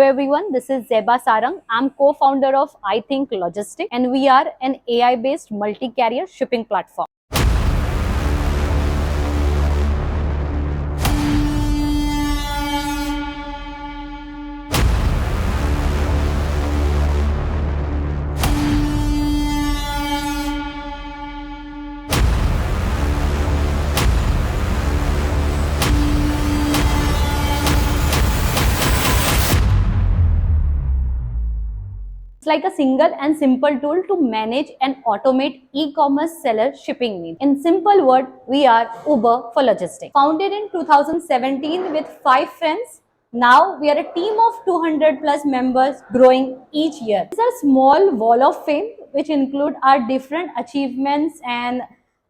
Hello everyone, this is Zeba Sarang. I'm co-founder of I Think Logistics and we are an AI-based multi-carrier shipping platform. It's like a single and simple tool to manage and automate e-commerce seller shipping needs. In simple word, we are Uber for logistics. Founded in 2017 with 5 friends, now we are a team of 200 plus members growing each year. These are small wall of fame which include our different achievements and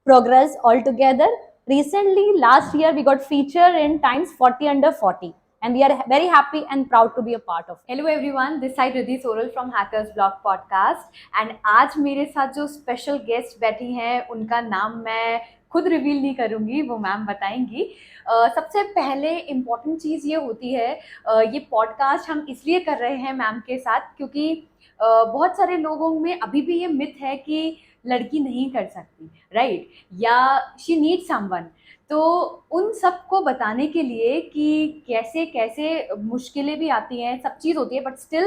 progress altogether. Recently, last year, we got featured in Times 40 Under 40 and we are very happy and proud to be a part of it. Hello everyone, this side Riddhi sorrel from hackers blog podcast and आज मेरे साथ जो special guest बैठी हैं उनका नाम मैं खुद रिवील नहीं करूंगी, वो मैम बताएंगी। सबसे पहले इम्पॉर्टेंट चीज़ ये होती है, ये पॉडकास्ट हम इसलिए कर रहे हैं मैम के साथ क्योंकि बहुत सारे लोगों में अभी भी ये मिथ है कि लड़की नहीं कर सकती, राइट, या शी नीड समवन। तो उन सबको बताने के लिए कि कैसे कैसे मुश्किलें भी आती हैं, सब चीज़ होती है, but still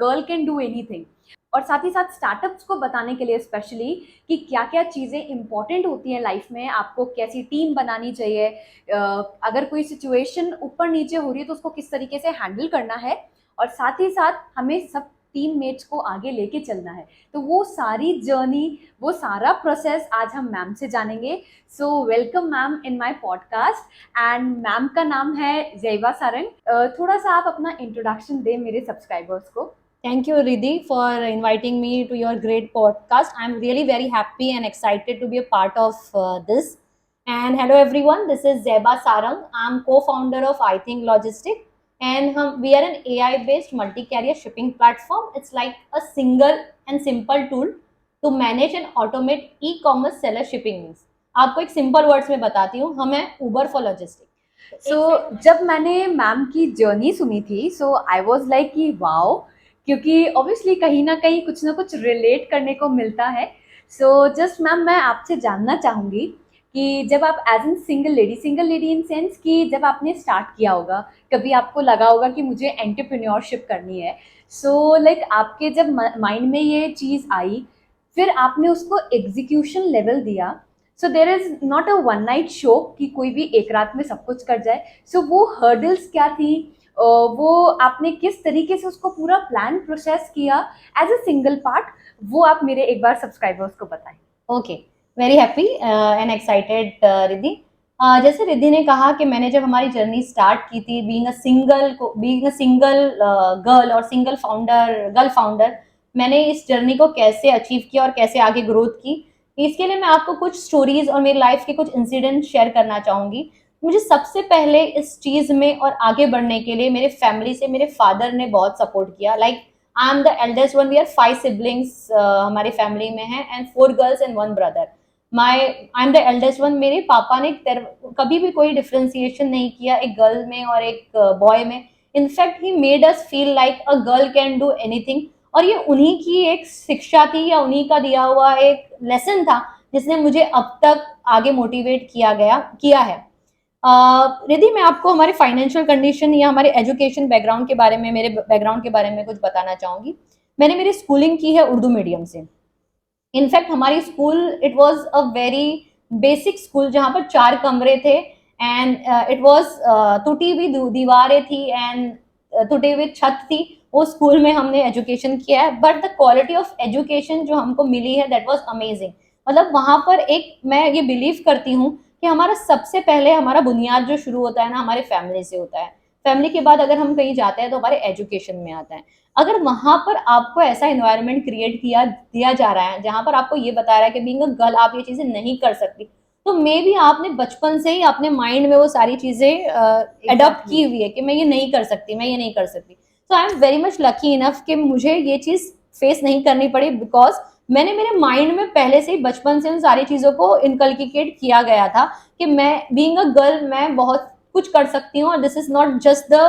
girl can do anything. और साथ ही साथ स्टार्टअप्स को बताने के लिए स्पेशली कि क्या क्या चीज़ें इंपॉर्टेंट होती हैं लाइफ में, आपको कैसी टीम बनानी चाहिए, अगर कोई सिचुएशन ऊपर नीचे हो रही है तो उसको किस तरीके से हैंडल करना है, और साथ ही साथ हमें सब टीममेट्स को आगे लेके चलना है। तो वो सारी जर्नी, वो सारा प्रोसेस आज हम मैम से जानेंगे। So welcome ma'am in my podcast and ma'am का नाम है ज़ेबा सारंग। थोड़ा सा आप अपना इंट्रोडक्शन दें मेरे सब्सक्राइबर्स को। Thank you, Riddhi, for inviting me to your great podcast. I'm really very happy and excited to be a part of this. And hello, everyone. This is Zeba Sarang. I'm co-founder of I Think Logistics. And we are an AI-based multi-carrier shipping platform. It's like a single and simple tool to manage and automate e-commerce seller shipping needs. आपको एक simple words में बताती हूँ, हम हैं Uber for logistics. So जब मैंने ma'am की जर्नी सुनी थी, so I was like कि वाओ, क्योंकि ऑब्वियसली कहीं ना कहीं कुछ ना कुछ रिलेट करने को मिलता है। सो जस्ट मैम, मैं आपसे जानना चाहूँगी कि जब आप as an single lady in sense कि जब आपने स्टार्ट किया होगा, कभी आपको लगा होगा कि मुझे एंटरप्रेन्योरशिप करनी है। सो लाइक आपके जब माइंड में ये चीज़ आई, फिर आपने उसको एग्जीक्यूशन लेवल दिया। So there is not a one night show कि कोई भी एक रात में सब कुछ कर जाए। सो वो हर्डल्स क्या थी, वो आपने किस तरीके से उसको पूरा प्लान प्रोसेस किया एज अ सिंगल पार्ट, वो आप मेरे एक बार सब्सक्राइबर्स को बताएं। Okay, very happy and excited Riddhi. जैसे रिद्धि ने कहा कि मैंने जब हमारी जर्नी स्टार्ट की थी बीइंग अ सिंगल गर्ल और सिंगल गर्ल फाउंडर, मैंने इस जर्नी को कैसे अचीव किया और कैसे आगे ग्रोथ की, इसके लिए मैं आपको कुछ स्टोरीज और मेरी लाइफ के कुछ इंसिडेंट शेयर करना चाहूँगी। मुझे सबसे पहले इस चीज़ में और आगे बढ़ने के लिए मेरे फैमिली से मेरे फादर ने बहुत सपोर्ट किया। Like I am the eldest one, we are 5 siblings हमारी फैमिली में हैं and 4 girls and 1 brother. I am the eldest one. मेरे पापा ने कभी भी कोई डिफ्रेंसिएशन नहीं किया एक गर्ल में और एक बॉय में। In fact he made us feel like a girl can do anything, और ये उन्हीं की एक शिक्षा थी या उन्हीं का दिया हुआ एक लेसन था जिसने मुझे अब तक आगे मोटिवेट किया है। रिद्धि, मैं आपको हमारे फाइनेंशियल कंडीशन या हमारे एजुकेशन बैकग्राउंड के बारे में, मेरे बैकग्राउंड के बारे में कुछ बताना चाहूँगी। मैंने मेरी स्कूलिंग की है उर्दू मीडियम से। इनफैक्ट हमारी school, it was a very basic school जहाँ पर 4 कमरे थे एंड इट वाज टूटी हुई दीवारें थी एंड टूटी हुई छत थी। वो स्कूल में हमने एजुकेशन किया है, but the quality of education जो हमको मिली है दैट वाज अमेजिंग। मतलब वहाँ पर मैं ये बिलीव करती हूँ कि हमारा सबसे पहले हमारा बुनियाद जो शुरू होता है ना, हमारे फैमिली से होता है। फैमिली के बाद अगर हम कहीं जाते हैं तो हमारे एजुकेशन में आता है। अगर वहाँ पर आपको ऐसा इन्वायरमेंट क्रिएट दिया जा रहा है जहाँ पर आपको ये बताया रहा है कि बीइंग अ गर्ल आप ये चीज़ें नहीं कर सकती, तो मे बी आपने बचपन से ही अपने माइंड में वो सारी चीज़ें अडॉप्ट की हुई है कि मैं ये नहीं कर सकती, मैं ये नहीं कर सकती। तो I am very much lucky enough कि मुझे ये चीज़ फेस नहीं करनी पड़ी, बिकॉज मैंने मेरे माइंड में पहले से ही बचपन से उन सारी चीज़ों को इनकल्किकेट किया गया था कि मैं बीइंग अ गर्ल मैं बहुत कुछ कर सकती हूँ और this is not just the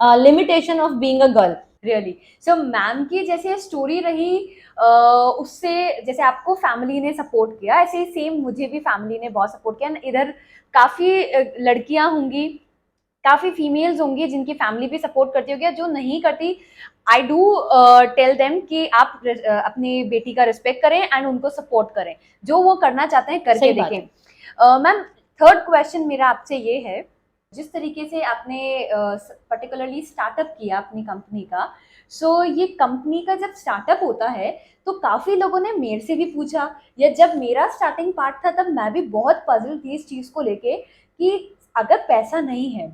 limitation of being a girl. Really so ma'am की जैसे स्टोरी रही उससे जैसे आपको फैमिली ने सपोर्ट किया, ऐसे ही सेम मुझे भी फैमिली ने बहुत सपोर्ट किया। इधर काफ़ी लड़कियां होंगी, काफ़ी फीमेल्स होंगी जिनकी फैमिली भी सपोर्ट करती होगी, जो नहीं करती आई डू टेल देम कि आप अपनी बेटी का रिस्पेक्ट करें एंड उनको सपोर्ट करें, जो वो करना चाहते हैं करके सही बात देखें। मैम थर्ड क्वेश्चन मेरा आपसे ये है, जिस तरीके से आपने पर्टिकुलरली स्टार्टअप किया अपनी कंपनी का, सो ये कंपनी का जब स्टार्टअप होता है तो काफ़ी लोगों ने मेरे से भी पूछा, या जब मेरा स्टार्टिंग पार्ट था तब मैं भी बहुत पजल थी इस चीज़ को लेके कि अगर पैसा नहीं है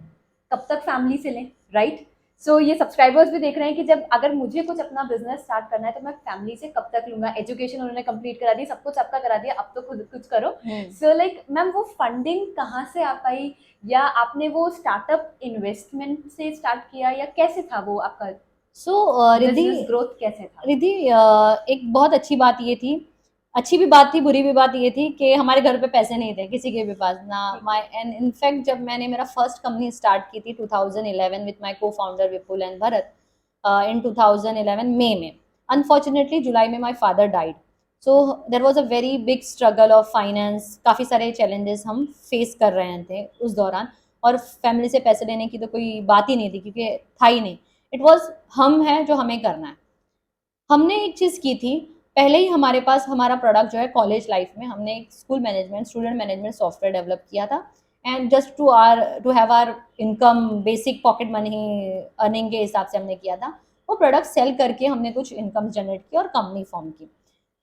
कब तक फैमिली से लें, राइट? सो ये सब्सक्राइबर्स भी देख रहे हैं कि जब अगर मुझे कुछ अपना बिजनेस स्टार्ट करना है तो मैं फैमिली से कब तक लूंगा, एजुकेशन उन्होंने कंप्लीट करा दी, सब कुछ आपका करा दिया, अब तो खुद कुछ करो। सो लाइक मैम वो फंडिंग कहाँ से आ पाई, या आपने वो स्टार्टअप इन्वेस्टमेंट से स्टार्ट किया, या कैसे था वो आपका रिद्धि, बिजनेस ग्रोथ कैसे था? रिद्धि एक बहुत अच्छी बात ये थी, अच्छी भी बात थी, बुरी भी बात ये थी कि हमारे घर पे पैसे नहीं थे किसी के भी पास ना। माय एंड इनफैक्ट जब मैंने मेरा फर्स्ट कंपनी स्टार्ट की थी 2011 विद माय को फाउंडर विपुल एंड भरत इन 2011 मई में, अनफॉर्चुनेटली जुलाई में my father died. So there was a very big struggle of finance, काफ़ी सारे चैलेंजेस हम फेस कर रहे थे उस दौरान, और फैमिली से पैसे लेने की तो कोई बात ही नहीं थी क्योंकि था ही नहीं। इट वॉज हम है जो हमें करना है। हमने एक चीज़ की थी, पहले ही हमारे पास हमारा प्रोडक्ट जो है कॉलेज लाइफ में हमने एक school management student management software develop किया था, and just to have our income, basic pocket money earning के हिसाब से हमने किया था। वो प्रोडक्ट सेल करके हमने कुछ इनकम जनरेट की और कंपनी फॉर्म की।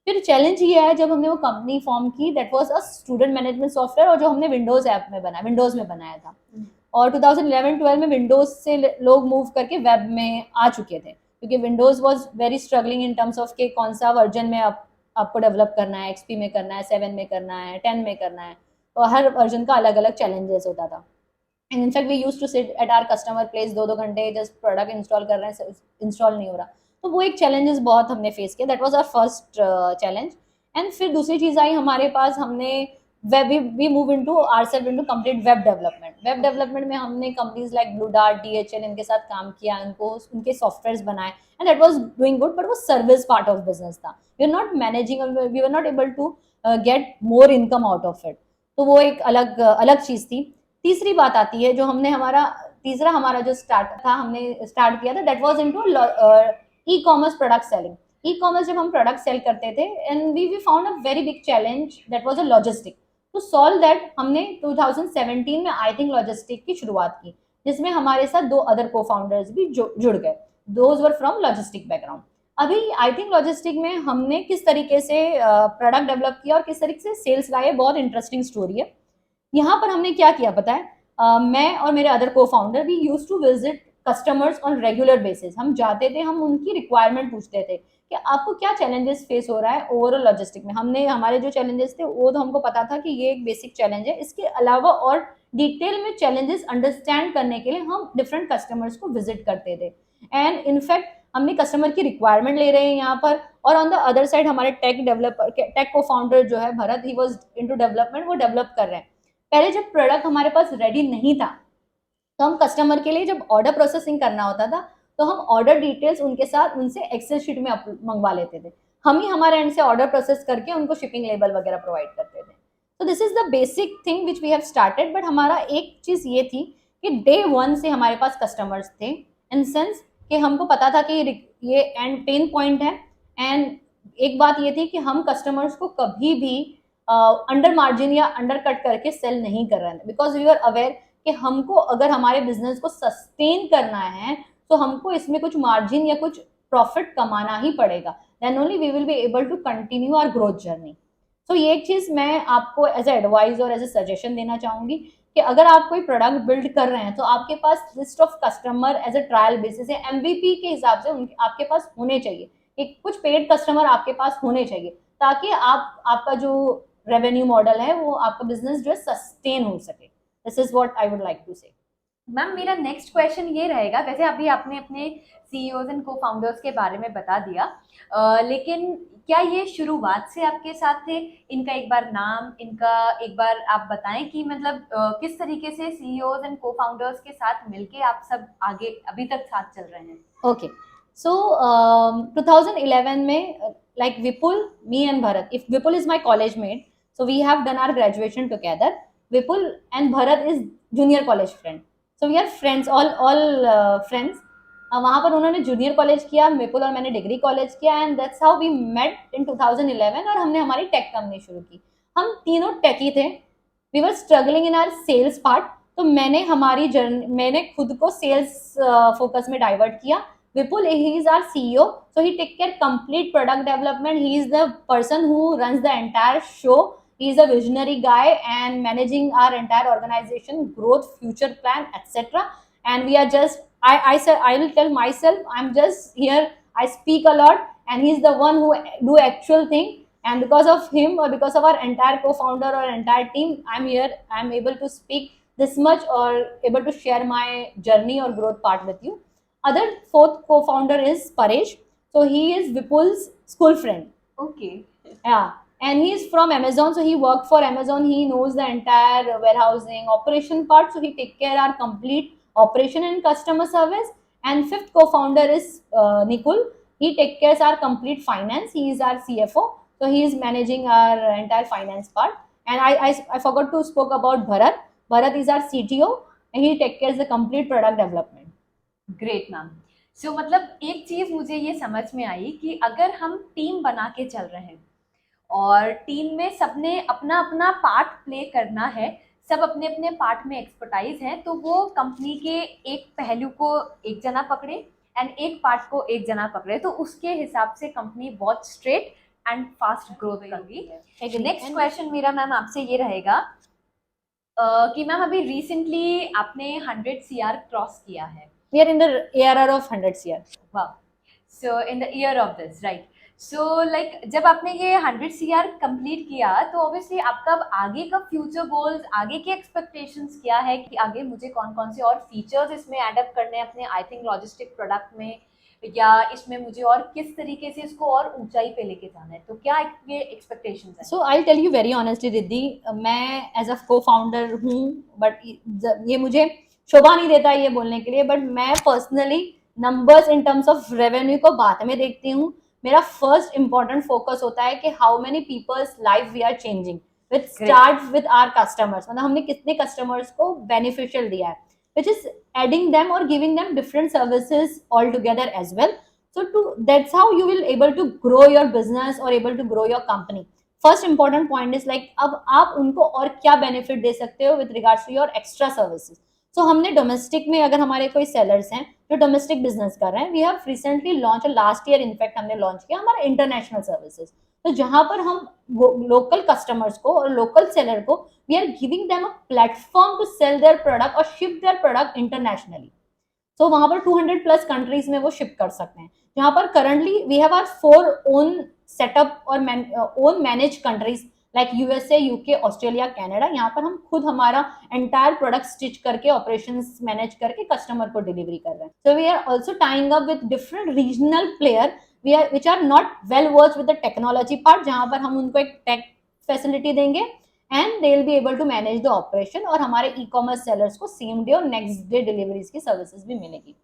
फिर चैलेंज ये है जब हमने वो कंपनी फॉर्म की, that was a student management software, और जो हमने विंडोज ऐप में बनाया, विंडोज में बनाया था। और 2011-12 में विंडोज से लोग मूव करके वेब में आ चुके थे क्योंकि Windows was very struggling in terms of के कौन सा वर्जन में आपको डेवलप करना है, एक्सपी में करना है, 7 में करना है, 10 में करना है, और हर वर्जन का अलग अलग चैलेंजेस होता था। And in fact we use to sit at our customer place 2-2 घंटे जस्ट प्रोडक्ट इंस्टॉल कर रहे हैं, इंस्टॉल नहीं हो रहा। तो वो एक चैलेंजेस बहुत हमने फेस किया, that was our first challenge. एंड फिर दूसरी चीज़ आई हमारे पास, हमने web we move into ourself into complete web development. Web development में हमने companies like blue dart, DHL इनके साथ काम किया, इनको उनके सॉफ्टवेयर्स बनाए, and that was doing good, but वो सर्विस पार्ट ऑफ बिजनेस था। We are not managing, we were not able to get more income out of it. तो वो एक अलग अलग चीज़ थी। तीसरी बात आती है जो हमने तीसरा हमारा जो स्टार्ट था, हमने स्टार्ट किया था, that was into e commerce product selling. E commerce जब हम प्रोडक्ट सेल करते थे, and we found a very big challenge, that was a logistic. To solve that हमने 2017 में आई थिंक लॉजिस्टिक की शुरुआत की, जिसमें हमारे साथ 2 अदर को फाउंडर्स भी जुड़ गए, those were from logistic background. अभी आई थिंक लॉजिस्टिक में हमने किस तरीके से प्रोडक्ट डेवलप किया और किस तरीके से सेल्स लाए, बहुत इंटरेस्टिंग स्टोरी है। यहाँ पर हमने क्या किया पता है, मैं और मेरे other cofounder we use to visit customers on regular basis. हम जाते थे, हम उनकी रिक्वायरमेंट पूछते थे कि आपको क्या चैलेंजेस फेस हो रहा है ओवरऑल लॉजिस्टिक में। हमने हमारे जो चैलेंजेस थे वो तो हमको पता था कि ये एक बेसिक चैलेंज है, इसके अलावा और डिटेल में चैलेंजेस अंडरस्टैंड करने के लिए हम डिफरेंट कस्टमर्स को विजिट करते थे। एंड इनफैक्ट हमने कस्टमर की रिक्वायरमेंट ले रहे हैं यहाँ पर, और ऑन द अदर साइड हमारे टेक को फाउंडर जो है Bharat, he was into development, वो डेवलप कर रहे हैं। पहले जब प्रोडक्ट हमारे पास रेडी नहीं था तो हम कस्टमर के लिए जब ऑर्डर प्रोसेसिंग करना होता था तो हम ऑर्डर डिटेल्स उनके साथ उनसे एक्सेल शीट में मंगवा लेते थे। हम ही हमारे एंड से ऑर्डर प्रोसेस करके उनको शिपिंग लेबल वगैरह प्रोवाइड करते थे। तो this is the basic thing which we have started. But हमारा एक चीज ये थी कि डे 1 से हमारे पास कस्टमर्स थे, इन सेंस कि हमको पता था कि ये एंड पेन पॉइंट है। एंड एक बात ये थी कि हम कस्टमर्स को कभी भी अंडर मार्जिन या अंडर कट करके सेल नहीं कर रहे थे, बिकॉज वी आर अवेयर कि हमको अगर हमारे बिजनेस को सस्टेन करना है तो हमको इसमें कुछ मार्जिन या कुछ प्रॉफिट कमाना ही पड़ेगा, then only we will be able to continue our growth journey. तो ये एक चीज मैं आपको एज ए एडवाइस और एज ए सजेशन देना चाहूंगी कि अगर आप कोई प्रोडक्ट बिल्ड कर रहे हैं तो आपके पास list of customer as a trial basis या MVP के हिसाब से आपके पास होने चाहिए, एक कुछ पेड कस्टमर आपके पास होने चाहिए, ताकि आपका जो रेवेन्यू मॉडल है वो आपका बिजनेस जो है सस्टेन हो सके। This is what I would like to say. Ma'am मेरा नेक्स्ट क्वेश्चन ये रहेगा, वैसे अभी आपने अपने सीईओज एंड को फाउंडर्स के बारे में बता दिया, लेकिन क्या ये शुरुआत से आपके साथ थे? इनका एक बार नाम, इनका एक बार आप बताएं कि मतलब किस तरीके से सीईओज एंड को फाउंडर्स के साथ मिलके आप सब आगे अभी तक साथ चल रहे हैं? Okay. So, 2011 में, like Vipul, me and Bharat. If Vipul is my college mate, so we have done our graduation together. Vipul and Bharat is junior college friend. So we are friends, all friends. वहाँ पर उन्होंने junior college किया, विपुल और मैंने degree college किया, and that's how we met in 2011, और हमने हमारी टेक कंपनी शुरू की. हम तीनों टेकी थे. We were struggling in our sales part. तो मैंने खुद को सेल्स फोकस में डाइवर्ट किया. Vipul, he is our CEO, so he take care complete product development. He is the person who runs the entire show. He is a visionary guy and managing our entire organization, growth, future plan, etc. And we are just, I said, I will tell myself, I'm just here. I speak a lot, and he's the one who do actual thing. And because of him, or because of our entire co-founder or entire team, I'm here. I'm able to speak this much, or able to share my journey or growth part with you. Other fourth co-founder is Paresh. So he is Vipul's school friend. Okay. Yeah. And he is from Amazon. So he worked for Amazon. He knows the entire warehousing operation part. So he take care our complete operation and customer service. And fifth co-founder is Nikul. He take care our complete finance. He is our CFO. So he is managing our entire finance part. And I forgot to spoke about Bharat. Bharat is our CTO, and he take care the complete product development. Great ma'am. So मतलब एक चीज मुझे ये समझ में आई कि अगर हम टीम बना के चल रहे हैं और टीम में सबने अपना अपना पार्ट प्ले करना है, सब अपने अपने पार्ट में एक्सपर्टाइज हैं, तो वो कंपनी के एक पहलू को एक जना पकड़े एंड एक पार्ट को एक जना पकड़े, तो उसके हिसाब से कंपनी बहुत स्ट्रेट एंड फास्ट ग्रोथ करेगी. नेक्स्ट क्वेश्चन मेरा मैम आपसे ये रहेगा कि मैम अभी रिसेंटली आपने 100 CR क्रॉस किया है. We are in the ARR of 100 CR. Wow. So in the year of this, right? So like जब आपने ये 100 CR कंप्लीट किया, तो ऑब्वियसली आपका आगे का फ्यूचर गोल्स, आगे के एक्सपेक्टेशंस क्या है कि आगे मुझे कौन कौन से और फीचर्स इसमें एडअप करने हैं अपने आई थिंक लॉजिस्टिक प्रोडक्ट में, या इसमें मुझे और किस तरीके से इसको और ऊंचाई पे लेके जाना है, तो क्या ये एक्सपेक्टेशंस हैं? So I'll tell you very honestly, Riddhi, मैं एज अ को फाउंडर हूँ, बट ये मुझे शोभा नहीं देता ये बोलने के लिए, बट मैं personally numbers in terms of revenue को बाद में देखती हूँ. मेरा फर्स्ट इंपॉर्टेंट फोकस होता है कि how many people's life we are changing, which start with our customers. मतलब हमने कितने कस्टमर्स को बेनिफिशियल दिया है, which is adding them or giving them different services altogether as well. So that's how you will able to grow your business or able to grow your company. First important point is like, अब आप उनको और क्या benefit दे सकते हो with regards to your extra services. So हमने domestic में, अगर हमारे कोई सेलर्स हैं जो डोमेस्टिक बिजनेस कर रहे हैं, we have recently launch, last year in fact हमने लॉन्च किया हमारा इंटरनेशनल सर्विसेज. तो जहां पर हम लोकल कस्टमर्स को और लोकल सेलर को, we are giving them a platform to sell their product और ship their product internationally. So वहां पर 200+ कंट्रीज में वो शिप कर सकते हैं. जहां पर currently we have our 4 own setup और own manage countries like USA, UK, Australia, Canada. यहाँ पर हम खुद हमारा एंटायर प्रोडक्ट स्टिच करके, ऑपरेशंस मैनेज करके कस्टमर को डिलीवरी कर रहे हैं. So we are also tying up with different regional player which are not well versed with the technology part, जहां पर हम उनको एक टेक फैसिलिटी देंगे and they will be able to manage the operation, और हमारे ई कॉमर्स सेलर्स को same day और नेक्स्ट डे डिलीवरीज की सर्विसेज भी मिलेगी.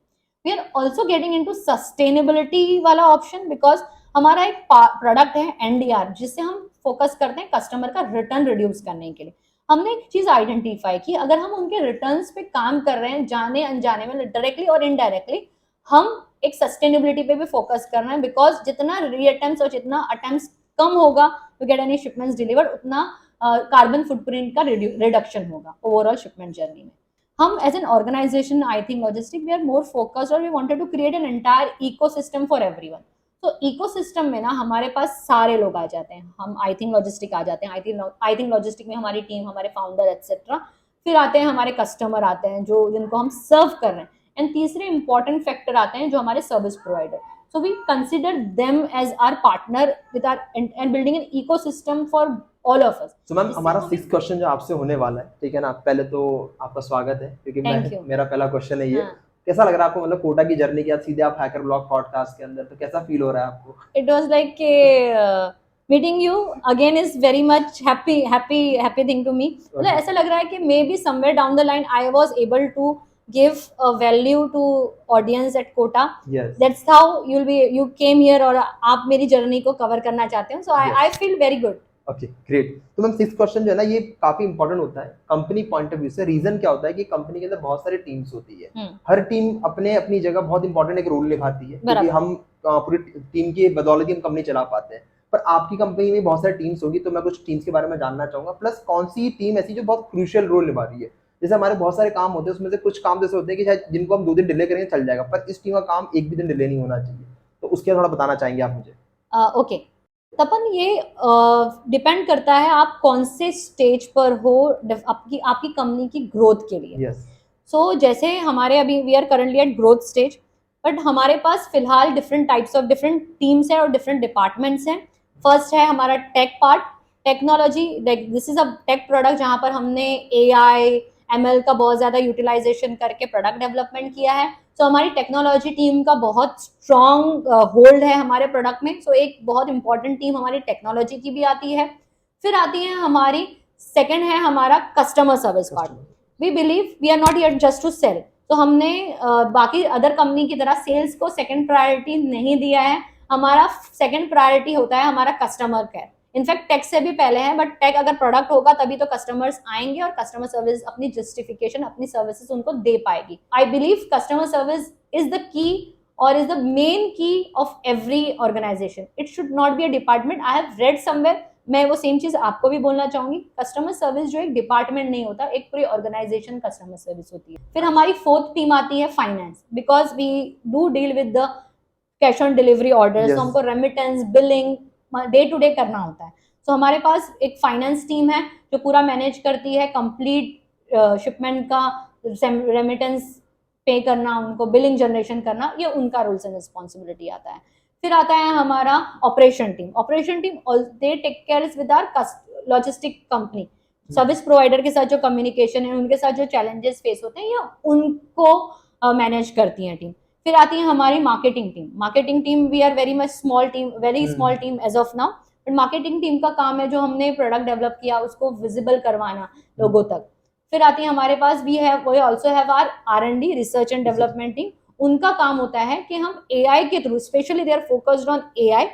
We are also getting into sustainability वाला ऑप्शन, बिकॉज हमारा एक प्रोडक्ट है एनडीआर, जिससे हम फोकस करते हैं कस्टमर का रिटर्न रिड्यूस करने के लिए. हमने एक चीज आइडेंटिफाई की, अगर हम उनके रिटर्न्स पे काम कर रहे हैं जाने अनजाने में, डायरेक्टली और इनडायरेक्टली, हम एक सस्टेनेबिलिटी पे भी फोकस कर रहे हैं. बिकॉज जितना री अटेम्प्ट्स और जितना अटेम्प्ट्स कम होगा to get any shipments delivered, उतना कार्बन फुटप्रिंट का रिडक्शन होगा ओवरऑल शिपमेंट जर्नी में. हम as an organisation I think logistic, we are more focused और we wanted to create an entire ecosystem for everyone. तो ecosystem में ना हमारे पास सारे लोग आ जाते हैं. हम आई थिंक लॉजिस्टिक आ जाते हैं, आई थिंक लॉजिस्टिक में हमारी टीम, हमारे फाउंडर एक्सेट्रा. फिर आते हैं हमारे कस्टमर आते हैं जो जिनको हम सर्व कर रहे हैं. एंड तीसरे इंपॉर्टेंट फैक्टर आते हैं जो हमारे service provider. So we consider them as our partner with our end building an ecosystem for all of us. तो मैम जिससे हमारा हमें- 6th क्वेश्चन जो आपसे होने वाला है, ठीक है ना, पहले तो आपका स्वागत है क्योंकि Thank you. मेरा पहला क्वेश्चन है ये। हाँ. कैसा लग रहा है आपको, मतलब कोटा की जर्नी के बाद सीधे आप हैकर ब्लॉग पॉडकास्ट के अंदर, तो कैसा फील हो रहा है आपको? It was like meeting you again is very much happy thing to me. मतलब ऐसा लग रहा है कि maybe somewhere down the line I was able to give a value to audience at Kota. Yes. That's how you came here और आप मेरी journey को कवर करना चाहते हो. So I feel very good. Okay great. तो ma'am 6th question जो है ना, ये काफी इंपॉर्टेंट होता है कंपनी पॉइंट ऑफ व्यू से। रीजन क्या होता है कि कंपनी के अंदर बहुत सारी टीम्स होती है, हर टीम अपने अपनी जगह बहुत इंपॉर्टेंट एक रोल निभाती है, क्योंकि हम पूरी टीम की बदौलत ही हम कंपनी चला पाते हैं। पर आपकी कंपनी में बहुत सारी टीम्स होगी, तो मैं कुछ टीम्स के बारे में जानना चाहूंगा, प्लस कौन सी टीम ऐसी जो बहुत क्रूशियल रोल निभा रही है। जैसे हमारे बहुत सारे काम होते हैं, उसमें से कुछ काम जैसे होते हैं कि शायद जिनको हम 2 दिन डिले करेंगे चल जाएगा, पर इस टीम का काम एक भी दिन डिले नहीं होना चाहिए, तो उसके थोड़ा बताना चाहेंगे आप मुझे? ओके, तपन ये डिपेंड करता है आप कौन से स्टेज पर हो आपकी कंपनी की ग्रोथ के लिए। यस। सो जैसे हमारे अभी we are currently at growth stage, but हमारे पास फिलहाल different types of different teams हैं और डिफरेंट डिपार्टमेंट्स हैं। फर्स्ट है हमारा tech part, technology, this is a tech product जहाँ पर हमने AI ML का बहुत ज़्यादा यूटिलाइजेशन करके प्रोडक्ट डेवलपमेंट किया है। सो हमारी टेक्नोलॉजी टीम का बहुत स्ट्रॉन्ग होल्ड है हमारे प्रोडक्ट में। सो एक बहुत इंपॉर्टेंट टीम हमारी टेक्नोलॉजी की भी आती है। फिर आती है हमारी सेकंड है हमारा customer service part. We believe we are not here just to sell. तो हमने बाकी अदर कंपनी की तरह सेल्स को सेकंड प्रायोरिटी नहीं दिया है। हमारा सेकंड प्रायोरिटी होता है हमारा कस्टमर केयर। इनफैक्ट टेक से भी पहले है, बट टेक अगर प्रोडक्ट होगा तभी तो कस्टमर्स आएंगे और कस्टमर सर्विस अपनी जस्टिफिकेशन अपनी सर्विसेज उनको दे पाएगी। I believe customer service is the key or is the main key of every organisation. It should not be a department. I have read somewhere, मैं वो सेम चीज आपको भी बोलना चाहूंगी, कस्टमर सर्विस जो एक डिपार्टमेंट नहीं होता, एक पूरी ऑर्गेनाइजेशन कस्टमर सर्विस होती है। फिर हमारी फोर्थ टीम आती है finance, because we do deal with the cash on delivery orders. तो हमको remittance, billing day to day करना होता है। तो हमारे पास एक फाइनेंस टीम है जो पूरा मैनेज करती है कंप्लीट शिपमेंट का रेमिटेंस पे करना, उनको बिलिंग जनरेशन करना, ये उनका रूल्स एंड रिस्पॉन्सिबिलिटी आता है। फिर आता है हमारा operation team. Operation team they take care with our logistic company, service provider के साथ जो कम्युनिकेशन है, उनके साथ जो चैलेंजेस फेस होते हैं, ये उनको मैनेज करती है टीम। फिर आती है हमारी marketing team. Marketing team we are very much small team, very small team as of now, but marketing team का काम है जो हमने प्रोडक्ट डेवलप किया उसको विजिबल करवाना लोगों तक। फिर आती है हमारे पास we also have our R&D, research and development team. उनका काम होता है कि हम AI के through, specially they are focused on AI,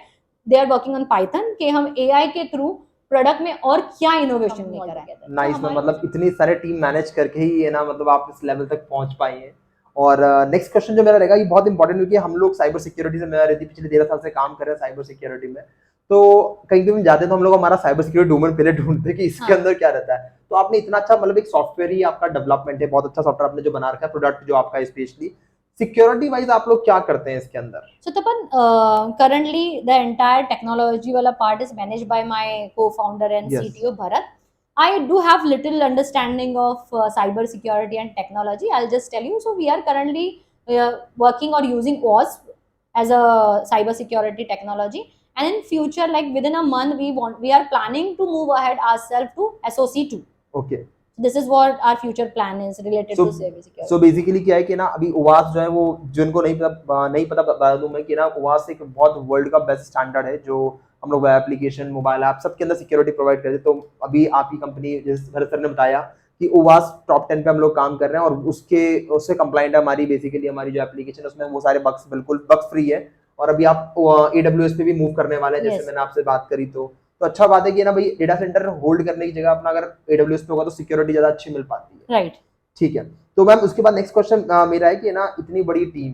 they are working on Python, कि हम AI के थ्रू प्रोडक्ट में और क्या इनोवेशन लेकर आए। नाइस मैम, मतलब इतनी सारे टीम मैनेज करके ही है ना, मतलब आप इस लेवल तक पहुंच पाई हैं। और नेक्स्ट क्वेश्चन जो मेरा रहेगा, ये बहुत इंपॉर्टेंट, क्योंकि हम लोग साइबर सिक्योरिटी से, मैं रहती पिछले 13 साल से काम कर रहे हैं साइबर सिक्योरिटी में। तो कहीं भी हम जाते हैं तो हम लोग हमारा साइबर सिक्योरिटी डोमेन पहले ढूंढते हैं कि इसके अंदर क्या रहता है। तो आपने इतना अच्छा, मतलब एक सॉफ्टवेयर ही आपका डेवलपमेंट है, बहुत अच्छा सॉफ्टवेयर आपने जो बना रखा है, प्रोडक्ट जो आपका स्पेशली सिक्योरिटी वाइज आप लोग क्या करते हैं इसके अंदर? So Tapan, currently the entire technology wala part is managed by my co-founder and Yes. CTO Bharat. I do have little understanding of cyber security and technology. I'll just tell you. So we are currently working or using WASP as a cyber security technology, and in future, like within a month, we are planning to move ahead ourselves to SOC 2. Okay, This is what our future plan is related to cyber security. So basically क्या है कि ना, अभी ओवास जो है, वो जिनको नहीं पता बता दूं मैं कि ना, ओवास एक बहुत वर्ल्ड का बेस्ट स्टैंडर्ड है जो हम लोग वेब एप्लीकेशन, मोबाइल ऐप सबके अंदर सिक्योरिटी प्रोवाइड करते हैं। तो अभी आपकी कंपनी, जैसे भरत सर ने बताया कि ओवास टॉप 10 पे हम लोग काम कर रहे हैं, और उससे कंप्लाइंट है हमारी, बेसिकली हमारी जो एप्लीकेशन है उसमें वो सारे बग्स बिल्कुल बग फ्री है। और अभी आप AWS पे भी मूव करने वाले हैं, जैसे Yes. मैंने आपसे बात करी। तो अच्छा बात है कि ना भाई, डेटा सेंटर होल्ड करने की जगह अपना अगर AWS पे होगा तो सिक्योरिटी ज्यादा अच्छी मिल पाती है। Right. ठीक है। तो मैम उसके बाद नेक्स्ट क्वेश्चन मेरा है कि ना, इतनी बड़ी टीम,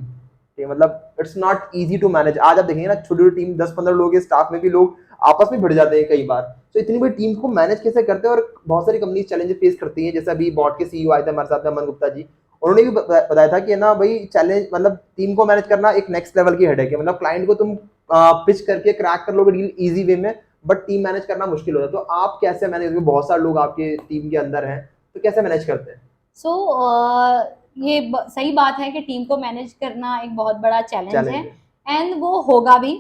मतलब it's not easy to manage. आज आप देखेंगे ना, छोटी छोटी टीम 10-15 लोगों के स्टाफ में भी लोग आपस में भिड़ जाते हैं कई बार। तो इतनी बड़ी टीम को मैनेज कैसे करते हैं? और बहुत सारी कंपनी चैलेंजेस फेस करती हैं, जैसे अभी बॉट के CEO आए थे हमारे साथ, अमन गुप्ता जी, उन्होंने भी बताया था कि ना भाई, चैलेंज मतलब टीम को मैनेज करना एक नेक्स्ट लेवल की हेडेक है। मतलब क्लाइंट को तुम पिच करके क्रैक कर लोगे डील इजी वे में, बट टीम मैनेज करना मुश्किल होता है। तो आप कैसे मैनेज करते? बहुत सारे लोग आपके टीम के अंदर हैं, तो कैसे मैनेज करते हैं? सो ये सही बात है कि टीम को मैनेज करना एक बहुत बड़ा चैलेंज है, एंड वो होगा भी।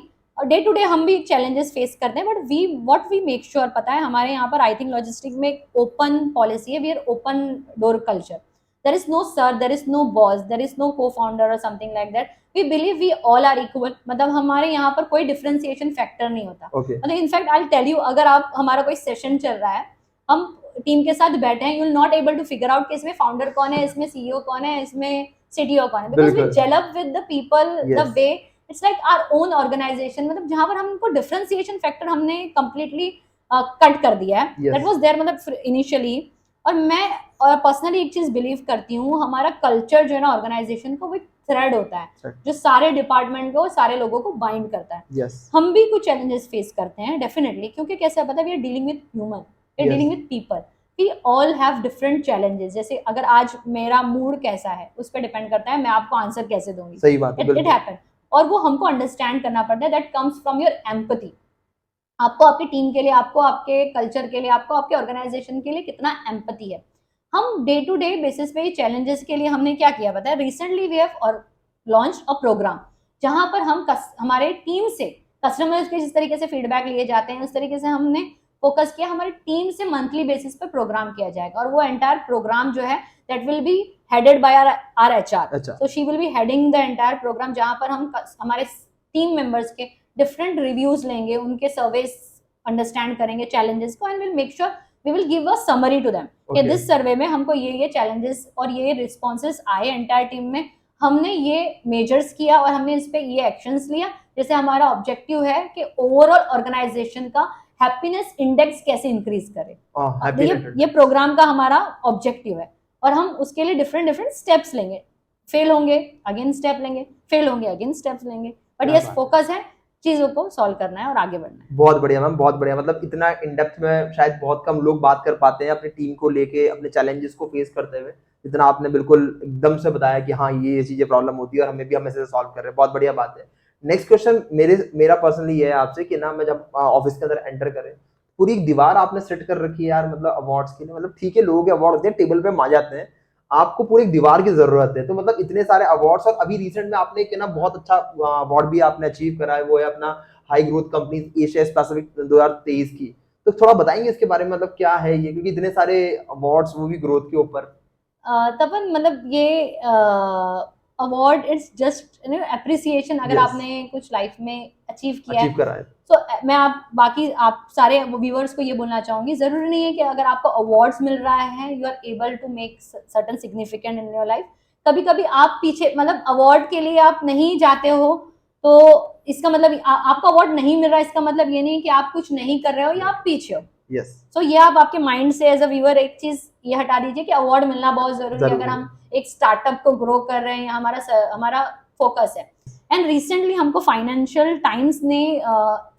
डे टू डे हम भी चैलेंजेस फेस करते हैं, but what we make sure, पता है हमारे यहाँ पर आई थिंक लॉजिस्टिक में एक ओपन पॉलिसी है, we are open door culture, there is no sir, there is no boss, there is no co-founder or something like that, we believe we all are equal, मतलब हमारे यहाँ पर कोई differentiation factor नहीं होता। मतलब in fact I will tell you, अगर आप हमारा कोई सेशन चल रहा है, हम टीम के साथ बैठे हैं, you will not able to figure out कि इसमें फाउंडर कौन है, इसमें सीईओ कौन है, इसमें सीटीओ कौन है, because we gel up with the people the way it's like our own organisation. मतलब जहाँ पर हमको डिफरेंशिएशन फैक्टर हमने कंप्लीटली कट कर दिया है, दैट वाज देयर मतलब इनिशियली। और मैं पर्सनली एक चीज बिलीव करती हूँ, हमारा कल्चर जो है ना ऑर्गेनाइजेशन को, वो थ्रेड होता है जो सारे डिपार्टमेंट को, सारे लोगों को बाइंड करता है। हम भी कुछ चैलेंजेस फेस करते हैं डेफिनेटली, क्योंकि कैसे पता है, we are dealing with human, we are dealing with people, we all have different challenges. जैसे अगर आज मेरा मूड कैसा है उस पर डिपेंड करता है मैं आपको आंसर कैसे दूंगी, सही बात है, इट हैपन, और वो हमको अंडरस्टैंड करना पड़ता है, that comes from your empathy. आपको आपकी टीम के लिए, आपको आपके कल्चर के लिए, आपको आपके ऑर्गेनाइजेशन के लिए कितना एम्पैथी है। हम डे टू डे बेसिस पे चैलेंजेस के लिए हमने क्या किया पता है, recently we have launch a programme जहां पर हम हमारे टीम से कस्टमर्स के जिस तरीके से फीडबैक लिए जाते हैं उस तरीके से हमने फोकस किया, हमारी टीम से मंथली बेसिस पे प्रोग्राम किया जाएगा, और वो एंटायर प्रोग्राम जो है that will be headed by our HR, so she will be heading the entire programme, जहां पर हम हमारे टीम मेंबर्स के डिफरेंट रिव्यूज लेंगे, उनके सर्वेस अंडरस्टैंड करेंगे चैलेंजेस को, and will make sure we will give a summary to them कि दिस सर्वे में हमको ये चैलेंजेस और ये रिस्पॉन्सेस आए एंटायर टीम में, हमने ये मेजर्स किया और हमने इस पे ये एक्शंस लिया। जैसे हमारा ऑब्जेक्टिव है कि ओवरऑल ऑर्गेनाइजेशन का हैप्पीनेस इंडेक्स कैसे इंक्रीज करे, ये प्रोग्राम का हमारा ऑब्जेक्टिव है, और हम उसके लिए डिफरेंट स्टेप्स लेंगे, फेल होंगे अगेन स्टेप लेंगे, फेल होंगे अगेन स्टेप्स लेंगे, बट यस फोकस है चीजों को सॉल्व करना है और आगे बढ़ना है। बहुत बढ़िया मैम, बहुत बढ़िया। मतलब इतना इन डेप्थ में शायद बहुत कम लोग बात कर पाते हैं अपनी टीम को लेके, अपने चैलेंजेस को फेस करते हुए, जितना आपने बिल्कुल एकदम से बताया कि हाँ ये चीजें प्रॉब्लम होती है और हमें भी हम ऐसे सॉल्व कर रहे हैं, बहुत बढ़िया बात है। नेक्स्ट क्वेश्चन मेरा पर्सनली ये है आपसे कि ना, मैं जब ऑफिस के अंदर एंटर करें, पूरी एक दीवार आपने सेट कर रखी है यार, मतलब अवार्ड्स के लिए, मतलब ठीक है लोगों के अवार्ड होते हैं टेबल पे आ जाते हैं, आपको पूरी एक दीवार की जरूरत है, तो मतलब इतने सारे अवार्ड्स, और अभी रिसेंट में आपने एक ना बहुत अच्छा अवार्ड भी आपने अचीव करा है, वो है अपना high growth company Asia Pacific 2023 की, तो थोड़ा बताएंगे इसके बारे में, मतलब क्या है ये, क्योंकि इतने सारे अवार्ड्स वो भी ग्रोथ के ऊपर। तपन मतलब ये अवार्ड इट्स जस्ट एप्रिसिएशन, अगर आपने कुछ लाइफ में अचीव किया है, तो मैं आप सारे व्यूअर्स को ये बोलना चाहूंगी, जरूरी नहीं है कि अगर आपको अवार्ड्स मिल रहा है you are able to make certain significant in your life. कभी कभी आप पीछे, मतलब अवार्ड के लिए आप नहीं जाते हो तो इसका मतलब आपको अवार्ड नहीं मिल रहा है, इसका मतलब ये नहीं कि आप कुछ नहीं कर रहे हो या आप पीछे हो। सो ये आप आपके माइंड से एज अ व्यूअर एक चीज ये हटा दीजिए कि अवार्ड मिलना बहुत जरूरी है अगर हम एक स्टार्टअप को ग्रो कर रहे हैं या हमारा फोकस है। एंड रिसेंटली हमको फाइनेंशियल टाइम्स ने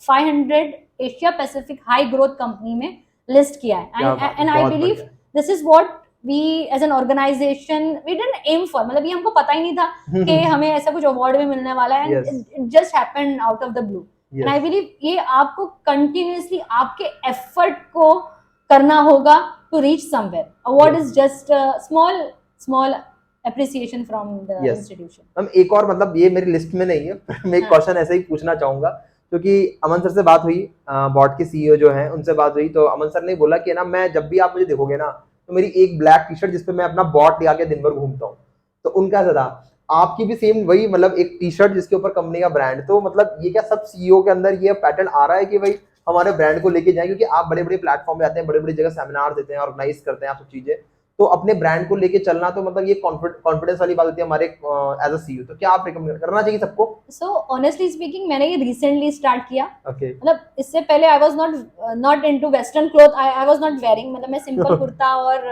500 Asia Pacific high growth company में लिस्ट किया है, and I believe this is what we as an organisation we didn't aim for, मतलब ये हमको पता ही नहीं था कि हमें ऐसा कुछ अवार्ड भी मिलने वाला है, and it just happened out of the blue. And I believe ये आपको कंटिन्यूअसली आपके एफर्ट को करना होगा to reach somewhere. Award is just small appreciation from the institution। हम एक और, मतलब ये मेरी लिस्ट में नहीं है, मैं एक क्वेश्चन ऐसे ही पूछना चाहूंगा, क्योंकि अमन सर से बात हुई, बॉट के सीईओ जो हैं उनसे बात हुई, तो अमन सर ने बोला कि ना, मैं जब भी आप मुझे देखोगे ना, तो मेरी एक ब्लैक टी शर्ट जिसपे मैं अपना बॉट लगा के दिन भर घूमता हूँ, तो उनका ऐसा था, आपकी भी सेम वही, मतलब एक टी शर्ट जिसके ऊपर कंपनी का ब्रांड, तो मतलब ये क्या सब सीईओ के अंदर ये पैटर्न आ रहा है कि भाई हमारे ब्रांड को लेके जाए, क्योंकि आप बड़े बड़े प्लेटफॉर्म पे आते हैं, बड़े बड़ी जगह सेमिनार देते हैं, ऑर्गेनाइज करते हैं आप सब चीजें, तो अपने ब्रांड को लेके चलना, तो मतलब ये कॉन्फिडेंस वाली बात होती है हमारे एज अ सीईओ, तो क्या आप रिकमेंड करना चाहिए सबको? सो ऑनेस्टली स्पीकिंग मैंने ये रिसेंटली स्टार्ट किया, मतलब इससे पहले I was not into western cloth, I was not wearing, मतलब मैं सिंपल कुर्ता और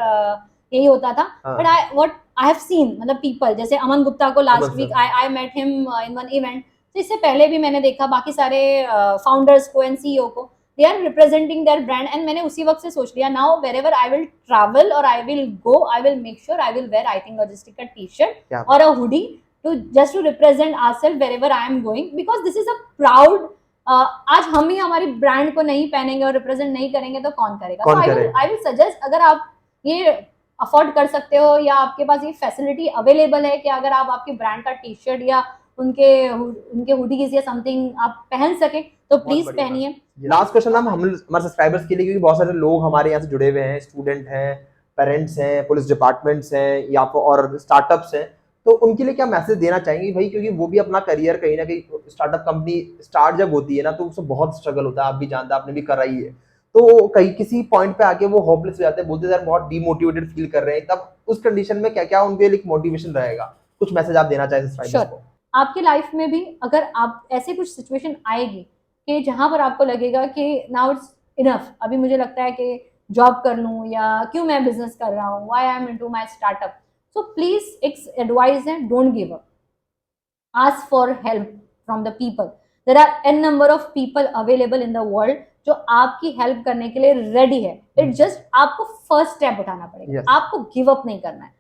यही होता था, बट आई हैव सीन, मतलब पीपल जैसे अमन गुप्ता को last week I met him in one event, तो इससे पहले भी मैंने देखा बाकी सारे फाउंडर्स को एंड सीईओ को, they are representing their brand, and मैंने उसी वक्त से सोच लिया now wherever I will travel or I will go, I will make sure I will wear I think logistic का t-shirt or a hoodie to just to represent ourselves wherever I am going, because this is a proud आज हम ही हमारी brand को नहीं पहनेंगे और represent नहीं करेंगे तो कौन करेगा। So I will suggest, अगर आप ये अफोर्ड कर सकते हो या आपके पास ये फैसिलिटी अवेलेबल है कि अगर आप आपकी ब्रांड का टी शर्ट या उनके हुडीज या समथिंग आप पहन सके तो प्लीज बढ़िया पहनिए। लास्ट क्वेश्चन मैम हम हमारे सब्सक्राइबर्स के लिए, क्योंकि बहुत सारे लोग हमारे यहाँ से जुड़े हुए हैं, स्टूडेंट हैं, पेरेंट्स हैं, पुलिस डिपार्टमेंट्स हैं या फिर और स्टार्टअप्स हैं, तो उनके लिए क्या मैसेज देना चाहेंगे भाई, क्योंकि वो भी अपना करियर कहीं ना कहीं, स्टार्टअप कंपनी स्टार्ट जब होती है ना तो उसमें बहुत स्ट्रगल होता है, आप भी जानते हैं, आपने भी करा ही है, तो कहीं किसी पॉइंट पे आके वो होपलेस हो जाते हैं, बोलते हैं यार बहुत डीमोटिवेटेड फील कर रहे हैं, तब उस कंडीशन में क्या क्या उनके लिए मोटिवेशन रहेगा, कुछ मैसेज आप देना चाहें सब्सक्राइबर्स को? आपकी लाइफ में भी अगर आप ऐसे कुछ सिचुएशन आएगी कि जहां पर आपको लगेगा कि नाउ इट्स इनफ, अभी मुझे लगता है कि जॉब कर लूं या क्यों मैं बिजनेस कर रहा हूं, why I am into my startup, so please एक एडवाइस है, don't give up, ask for help from the people. There are n number of people available in the world जो आपकी हेल्प करने के लिए रेडी है, इट जस्ट आपको first step उठाना पड़ेगा। Yes. आपको गिव अप नहीं करना है,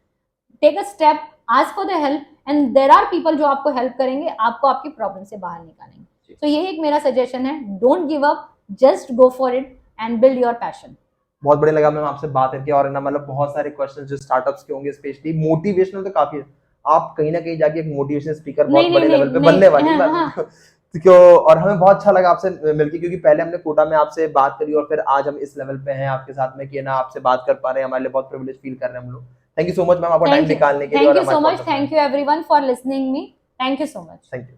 take a step, ask for the help and there are people जो आपको हेल्प करेंगे, आपको आपकी प्रॉब्लम से बाहर निकालेंगे। तो ये एक मेरा सजेशन है, don't give up, just go for it and build your passion. बहुत बढ़िया लगा मैम आपसे बात करके, और ना मतलब बहुत सारे क्वेश्चन जो स्टार्टअप्स के होंगे, स्पेशली मोटिवेशनल तो काफी है, आप कहीं ना कहीं जाके एक मोटिवेशन स्पीकर बहुत नहीं, बड़े नहीं, लेवल पे नहीं, बनने वाली हाँ, बात हाँ। क्यों, और हमें बहुत अच्छा लगा आपसे मिलके, क्योंकि पहले हमने कोटा में आपसे बात करी और फिर आज हम इस लेवल पे हैं आपके साथ में कि ना आपसे बात कर पा रहे हैं, हमारे लिए बहुत प्रिविलेज फील कर रहे हैं हम लोग। Thank you so much ma'am आपका टाइम निकालने के लिए थैंक और यू हमारे सो मच, podcast में। Thank you everyone for listening me, thank you so much. Thank you.